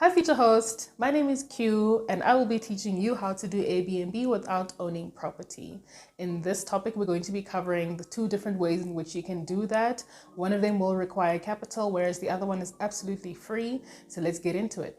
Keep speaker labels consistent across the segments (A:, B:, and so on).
A: Hi future host, my name is Q and I will be teaching you how to do Airbnb without owning property. In this topic, we're going to be covering the two different ways in which you can do that. One of them will require capital, whereas the other one is absolutely free. So let's get into it.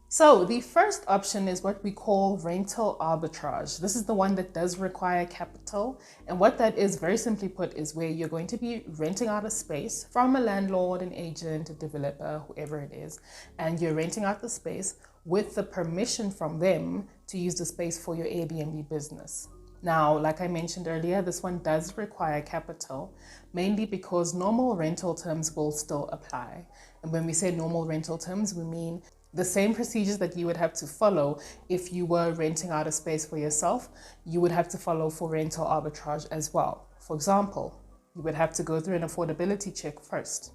A: So the first option is what we call rental arbitrage. This is the one that does require capital. And what that is, very simply put, is where you're going to be renting out a space from a landlord, an agent, a developer, whoever it is. And you're renting out the space with the permission from them to use the space for your Airbnb business. Now, like I mentioned earlier, this one does require capital, mainly because normal rental terms will still apply. And when we say normal rental terms, we mean the same procedures that you would have to follow if you were renting out a space for yourself, you would have to follow for rental arbitrage as well. For example, you would have to go through an affordability check first.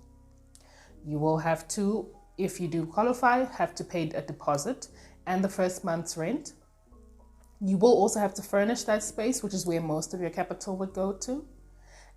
A: You will have to, if you do qualify, have to pay a deposit and the first month's rent. You will also have to furnish that space, which is where most of your capital would go to.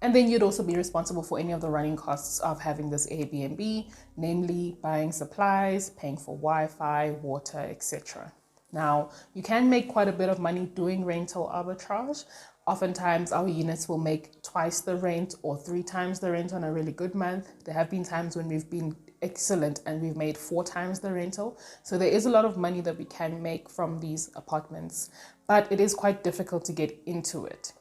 A: And then you'd also be responsible for any of the running costs of having this Airbnb, namely buying supplies, paying for Wi-Fi, water, etc. Now, you can make quite a bit of money doing rental arbitrage. Oftentimes, our units will make twice the rent or 3 times the rent on a really good month. There have been times when we've been excellent and we've made 4 times the rental. So there is a lot of money that we can make from these apartments, but it is quite difficult to get into it.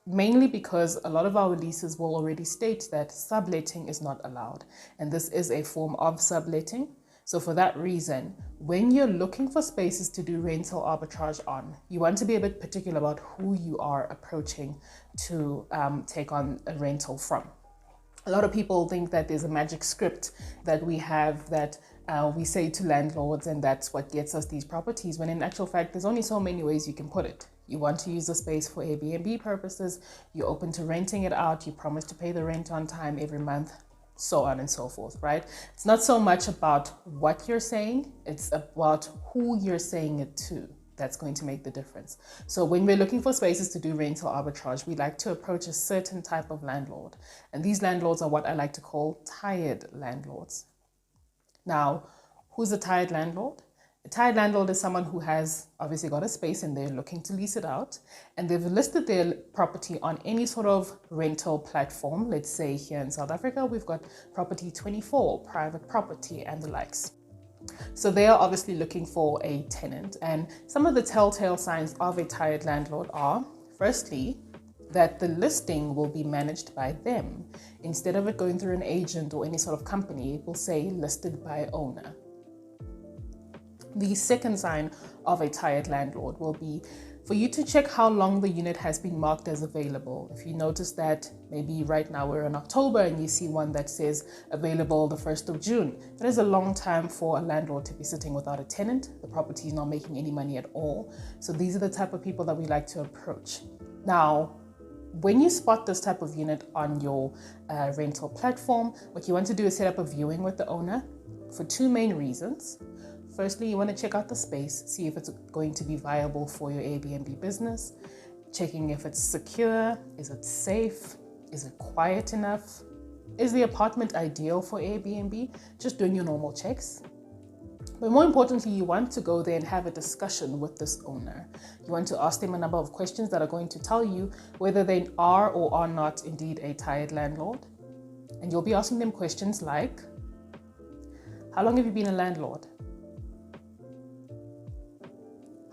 A: Mainly because a lot of our leases will already state that subletting is not allowed. And this is a form of subletting. So for that reason, when you're looking for spaces to do rental arbitrage on, you want to be a bit particular about who you are approaching to take on a rental from. A lot of people think that there's a magic script that we have that we say to landlords and that's what gets us these properties, when in actual fact, there's only so many ways you can put it. You want to use the space for Airbnb purposes, you're open to renting it out, you promise to pay the rent on time every month, so on and so forth, right? It's not so much about what you're saying, it's about who you're saying it to. That's going to make the difference. So when we're looking for spaces to do rental arbitrage, we like to approach a certain type of landlord. And these landlords are what I like to call tired landlords. Now, who's a tired landlord? A tired landlord is someone who has obviously got a space and they're looking to lease it out, and they've listed their property on any sort of rental platform. Let's say here in South Africa, we've got Property 24, private property and the likes. So they are obviously looking for a tenant, and some of the telltale signs of a tired landlord are, firstly, that the listing will be managed by them. Instead of it going through an agent or any sort of company, it will say listed by owner. The second sign of a tired landlord will be for you to check how long the unit has been marked as available. If you notice that maybe right now we're in October and you see one that says available the 1st of June, that is a long time for a landlord to be sitting without a tenant. The property is not making any money at all. So these are the type of people that we like to approach. Now, when you spot this type of unit on your rental platform, what you want to do is set up a viewing with the owner for 2 main reasons. Firstly, you want to check out the space, see if it's going to be viable for your Airbnb business, checking if it's secure, is it safe, is it quiet enough, is the apartment ideal for Airbnb, just doing your normal checks. But more importantly, you want to go there and have a discussion with this owner. You want to ask them a number of questions that are going to tell you whether they are or are not indeed a tired landlord. And you'll be asking them questions like, how long have you been a landlord?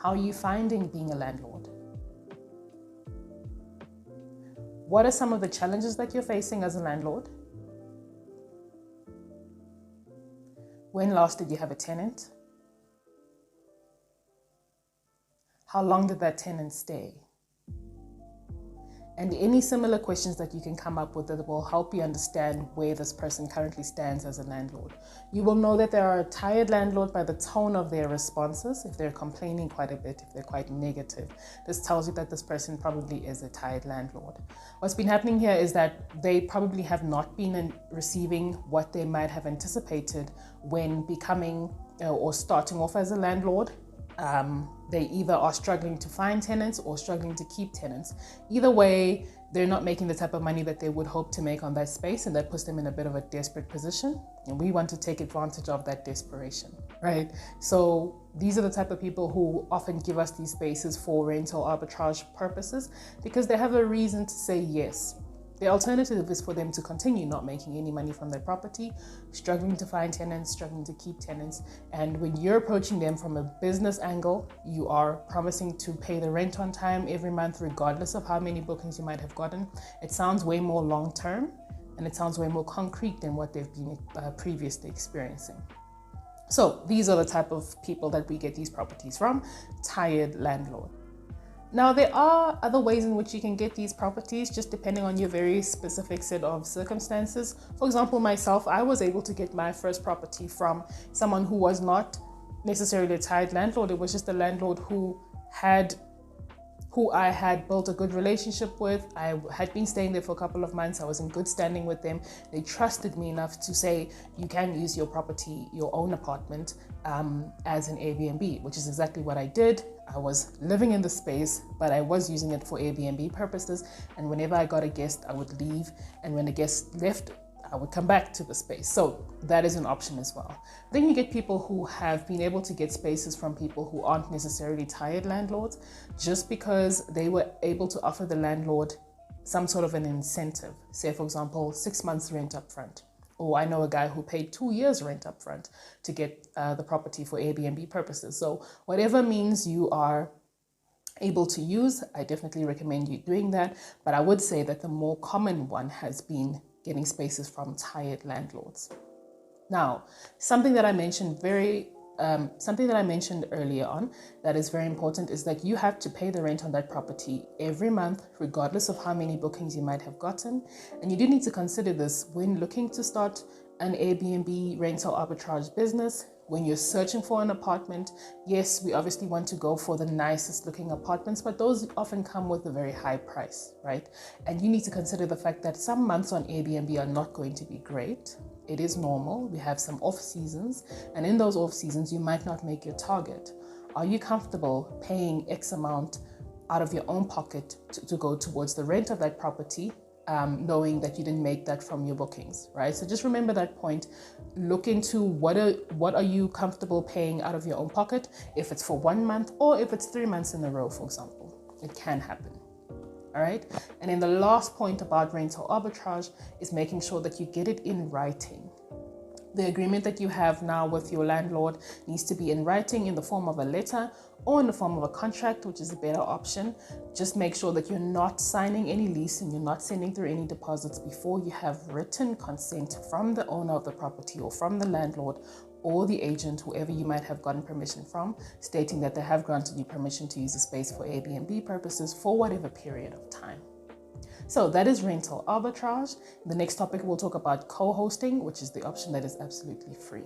A: How are you finding being a landlord? What are some of the challenges that you're facing as a landlord? When last did you have a tenant? How long did that tenant stay? And any similar questions that you can come up with that will help you understand where this person currently stands as a landlord. You will know that they are a tired landlord by the tone of their responses. If they're complaining quite a bit, if they're quite negative, this tells you that this person probably is a tired landlord. What's been happening here is that they probably have not been receiving what they might have anticipated when becoming or starting off as a landlord. They either are struggling to find tenants or struggling to keep tenants. Either way, they're not making the type of money that they would hope to make on that space, and that puts them in a bit of a desperate position. And we want to take advantage of that desperation, right? So these are the type of people who often give us these spaces for rental arbitrage purposes because they have a reason to say yes. The alternative is for them to continue not making any money from their property, struggling to find tenants, struggling to keep tenants. And when you're approaching them from a business angle, you are promising to pay the rent on time every month, regardless of how many bookings you might have gotten. It sounds way more long-term and it sounds way more concrete than what they've been previously experiencing. So these are the type of people that we get these properties from, tired landlord. Now, there are other ways in which you can get these properties, just depending on your very specific set of circumstances. For example, myself, I was able to get my first property from someone who was not necessarily a tied landlord. It was just a landlord who I had built a good relationship with. I had been staying there for a couple of months. I was in good standing with them. They trusted me enough to say, you can use your property, your own apartment, as an Airbnb, which is exactly what I did. I was living in the space, but I was using it for Airbnb purposes. And whenever I got a guest, I would leave. And when a guest left, I would come back to the space. So that is an option as well. Then you get people who have been able to get spaces from people who aren't necessarily tired landlords, just because they were able to offer the landlord some sort of an incentive. Say, for example, 6 months rent up front. Or I know a guy who paid 2 years rent up front to get the property for Airbnb purposes. So whatever means you are able to use, I definitely recommend you doing that. But I would say that the more common one has been getting spaces from tired landlords. Now, something that I mentioned earlier on that is very important is that you have to pay the rent on that property every month, regardless of how many bookings you might have gotten. And you do need to consider this when looking to start an Airbnb rental arbitrage business. When you're searching for an apartment, yes, we obviously want to go for the nicest looking apartments, but those often come with a very high price, right? And you need to consider the fact that some months on Airbnb are not going to be great. It is normal. We have some off seasons, and in those off seasons, you might not make your target. Are you comfortable paying X amount out of your own pocket to go towards the rent of that property, knowing that you didn't make that from your bookings, right? So just remember that point. Look into what are you comfortable paying out of your own pocket, if it's for 1 month or if it's 3 months in a row, for example. It can happen. All right. And then the last point about rental arbitrage is making sure that you get it in writing. The agreement that you have now with your landlord needs to be in writing in the form of a letter or in the form of a contract, which is a better option. Just make sure that you're not signing any lease and you're not sending through any deposits before you have written consent from the owner of the property or from the landlord or the agent, whoever you might have gotten permission from, stating that they have granted you permission to use the space for Airbnb purposes for whatever period of time. So that is rental arbitrage. The next topic, we'll talk about co-hosting, which is the option that is absolutely free.